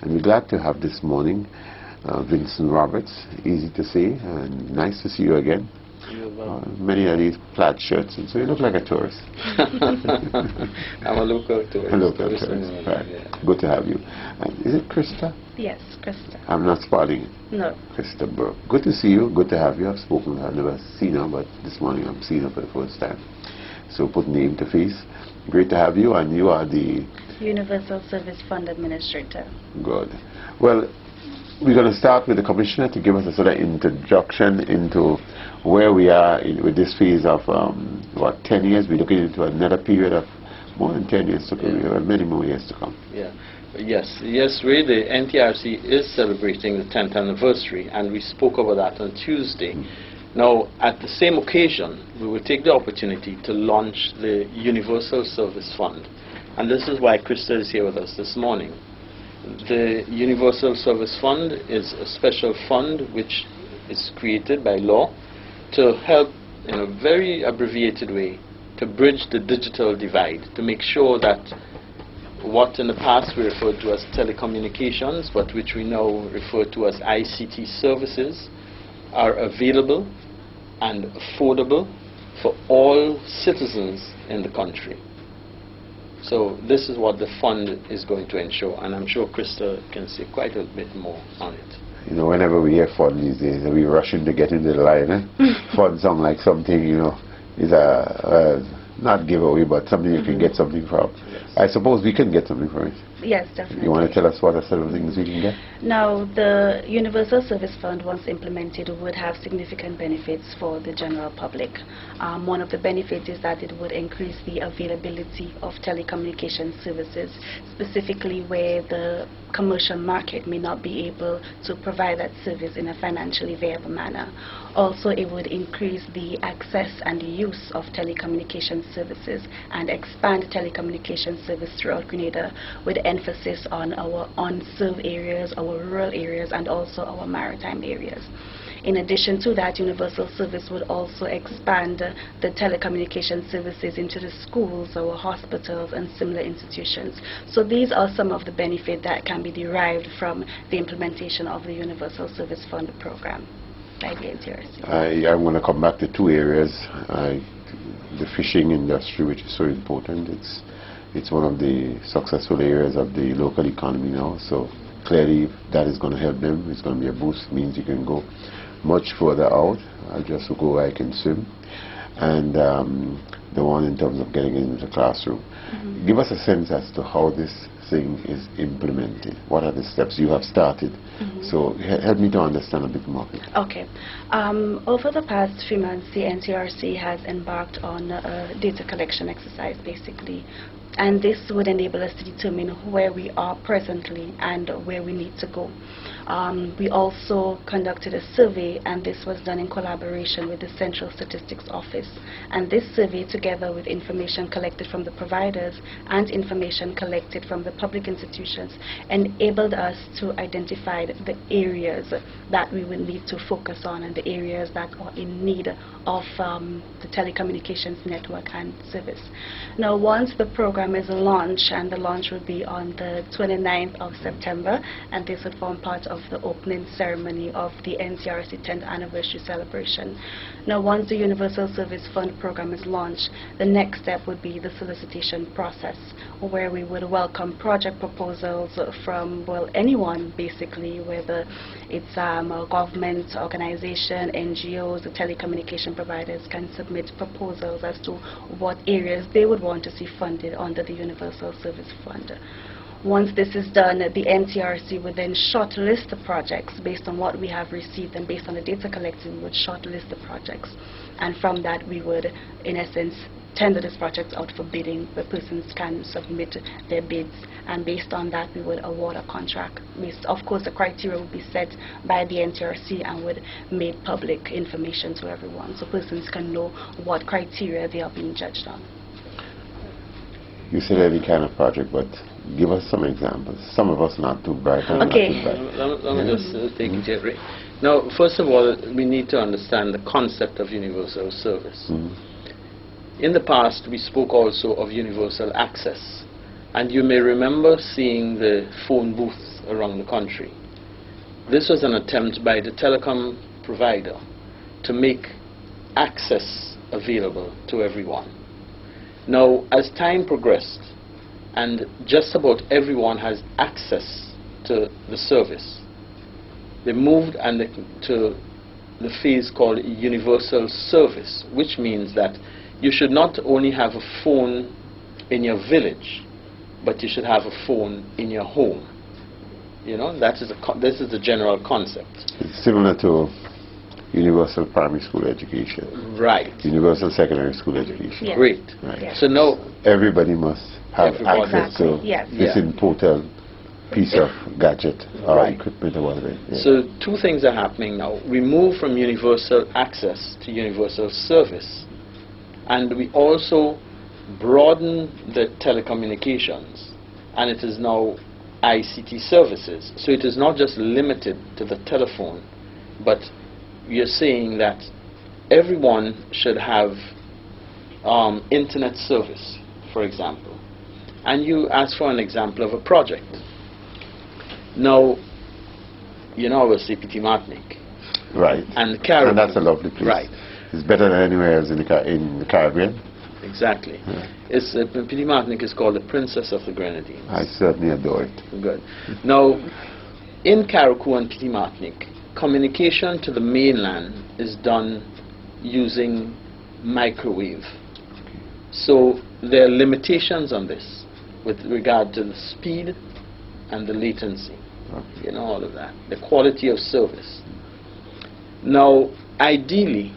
And we're glad to have this morning Vincent Roberts, easy to see, and nice to see you again. Many of these plaid shirts, and so you look like a tourist. I'm a local tourist. A local tourist, right. Yeah. Good to have you. Is it Krista? Yes, Krista. I'm not spotting it. No. Krista Burke. Good to see you. Good to have you. I've spoken to her. I've never seen her, but this morning I'm seeing her for the first time. So put name to face. Great to have you, and you are the Universal Service Fund Administrator. Good. Well, we're going to start with the Commissioner to give us a sort of introduction into where we are with this phase of, 10 years. We're looking into another period of more than 10 years to come. Yeah. Many more years to come. Yeah. Yes, really, the NTRC is celebrating the 10th anniversary, and we spoke about that on Tuesday. Now, at the same occasion, we will take the opportunity to launch the Universal Service Fund. And this is why Krista is here with us this morning. The Universal Service Fund is a special fund which is created by law to help, in a very abbreviated way, to bridge the digital divide, to make sure that what in the past we referred to as telecommunications, but which we now refer to as ICT services, are available and affordable for all citizens in the country. So this is what the fund is going to ensure, and I'm sure Krista can say quite a bit more on it. You know, whenever we hear fund these days, we rushing to get into the line. Fund sounds like something, you know, is not giveaway, but something you can get something from. Yes. I suppose we can get something from it. Yes, definitely. You want to tell us what are some of the things we can get? Now, the Universal Service Fund, once implemented, would have significant benefits for the general public. One of the benefits is that it would increase the availability of telecommunication services, specifically where the commercial market may not be able to provide that service in a financially viable manner. Also, it would increase the access and the use of telecommunication services and expand telecommunication service throughout Grenada, with emphasis on our unserved areas, our rural areas, and also our maritime areas. In addition to that, Universal Service would also expand the telecommunication services into the schools, our hospitals, and similar institutions. So these are some of the benefits that can be derived from the implementation of the Universal Service Fund program by the NTRC. I'm going to come back to two areas. The fishing industry, which is so important. It's one of the successful areas of the local economy now. So clearly that is going to help them. It's going to be a boost. It means you can go much further out. Just to go, I can swim. And the one in terms of getting into the classroom. Give us a sense as to how this thing is implemented. What are the steps you have started? So help me to understand a bit more. Okay. Over the past few months, the NTRC has embarked on a data collection exercise, basically. And this would enable us to determine where we are presently and where we need to go. We also conducted a survey, and this was done in collaboration with the Central Statistics Office. And this survey, together with information collected from the providers and information collected from the public institutions, enabled us to identify the areas that we would need to focus on and the areas that are in need of the telecommunications network and service. Now, once the program is launched, and the launch will be on the 29th of September, and this would form part of the opening ceremony of the NTRC 10th anniversary celebration. Now, once the Universal Service Fund program is launched, the next step would be the solicitation process, where we would welcome project proposals from, well, anyone basically, whether it's a government organization, NGOs, the telecommunication providers can submit proposals as to what areas they would want to see funded under the Universal Service Fund. Once this is done, the NTRC would then shortlist the projects based on what we have received, and based on the data collected, we would shortlist the projects. And from that, we would, in essence, tender this project out for bidding, where persons can submit their bids, and based on that, we would award a contract. Of course, the criteria would be set by the NTRC and would make public information to everyone, so persons can know what criteria they are being judged on. You said any kind of project, but give us some examples. Some of us not too bright. Okay. Let me just take it, Jeffrey. Now, first of all, we need to understand the concept of universal service. In the past, we spoke also of universal access. And you may remember seeing the phone booths around the country. This was an attempt by the telecom provider to make access available to everyone. Now, as time progressed, and just about everyone has access to the service, they moved to the phase called universal service, which means that you should not only have a phone in your village, but you should have a phone in your home. You know, this is the general concept. It's similar to universal primary school education. Right. Universal secondary school education. Yes. Great. Right. Yes. So now, Everybody must have Everybody. access to Yes. this Yeah. important piece of gadget or Right. equipment or whatever. Yeah. so two things are happening now. We move from universal access to universal service, and we also broaden the telecommunications, and it is now ICT services. So it is not just limited to the telephone, but we are saying that everyone should have internet service, for example. And you ask for an example of a project. Now, you know, I was Pt.1. Right. And Caribbean. And that's a lovely place. Right. It's better than anywhere else in the Caribbean. Exactly. Yeah. Pt.1 is called the Princess of the Grenadines. I certainly adore it. Good. Now, in Carriacou and Pt.Martinique, communication to the mainland is done using microwave. So there are limitations on this with regard to the speed and the latency. Okay. You know, all of that. The quality of service. Now, ideally,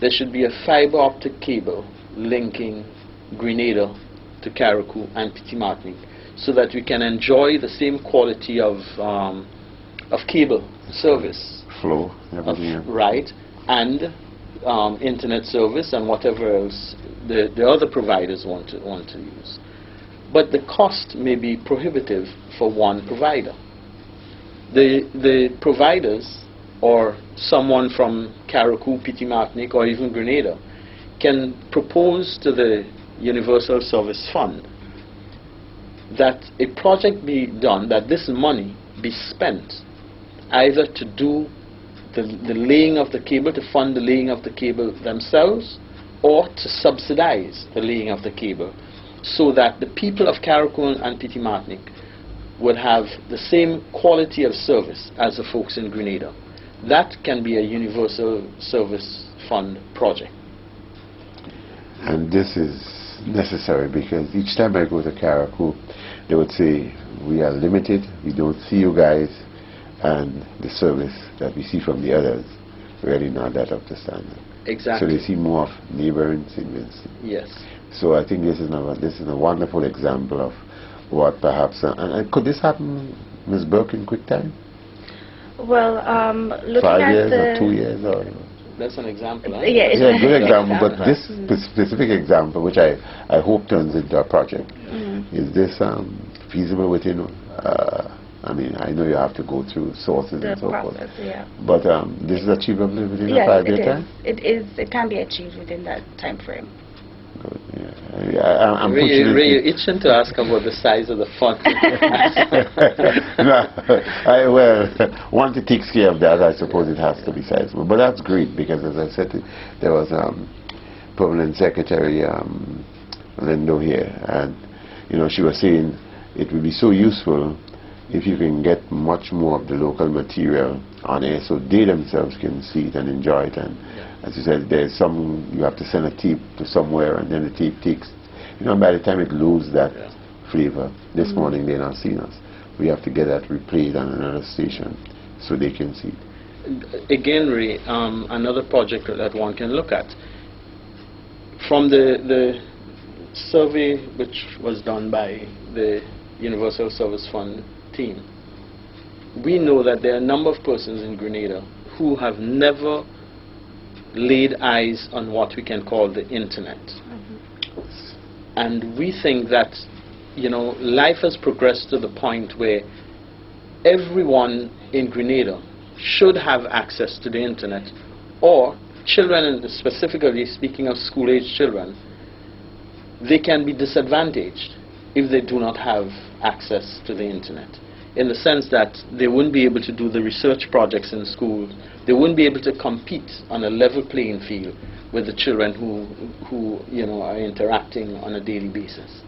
there should be a fiber optic cable linking Grenada to Carriacou and Pt.Martinique so that we can enjoy the same quality of cable service. Flow, everything. Right, and internet service and whatever else the other providers want to use. But the cost may be prohibitive for one provider. The providers, or someone from Carriacou, Pt.Martinique, or even Grenada, can propose to the Universal Service Fund that a project be done, that this money be spent either to do the laying of the cable, to fund the laying of the cable themselves, or to subsidize the laying of the cable, so that the people of Carriacou and Pt.Martinique would have the same quality of service as the folks in Grenada. That can be a Universal Service Fund project. And this is necessary because each time I go to Carriacou, they would say, we are limited, we don't see you guys, and the service that we see from the others really not that up to standard. Exactly. So they see more of neighboring segments. Yes. So I think this is a wonderful example of what perhaps, and could this happen, Ms. Burke, in quick time? Well, looking 5 at years the... or 2 years? Or That's an example, huh? Yeah, it's yeah, good an example, but example. this specific example, which I hope turns into a project, is this feasible within, I mean, I know you have to go through sources The and so process, forth, yeah. but this is achievable within a Yes, 5-year it time? is. It can be achieved within that time frame. Good, yeah. I'm Ray, pushing you're it. itching to ask about the size of the fund. No, well, once it takes care of that, I suppose it has to be sizable. But that's great because, as I said, there was Permanent Secretary Lindo here, and you know, she was saying it would be so useful if you can get much more of the local material on air, so they themselves can see it and enjoy it. And as you said, there's some, you have to send a tape to somewhere, and then the tape takes, you know, by the time it loses that flavor. This morning they're not seeing us. We have to get that replayed on another station so they can see it. Again, Ray, another project that one can look at. From the survey which was done by the Universal Service Fund team, we know that there are a number of persons in Grenada who have never laid eyes on what we can call the internet. And we think that, you know, life has progressed to the point where everyone in Grenada should have access to the internet, or children, and specifically speaking of school-age children, they can be disadvantaged if they do not have access to the internet. in the sense that they wouldn't be able to do the research projects in school. They wouldn't be able to compete on a level playing field with the children who are interacting on a daily basis.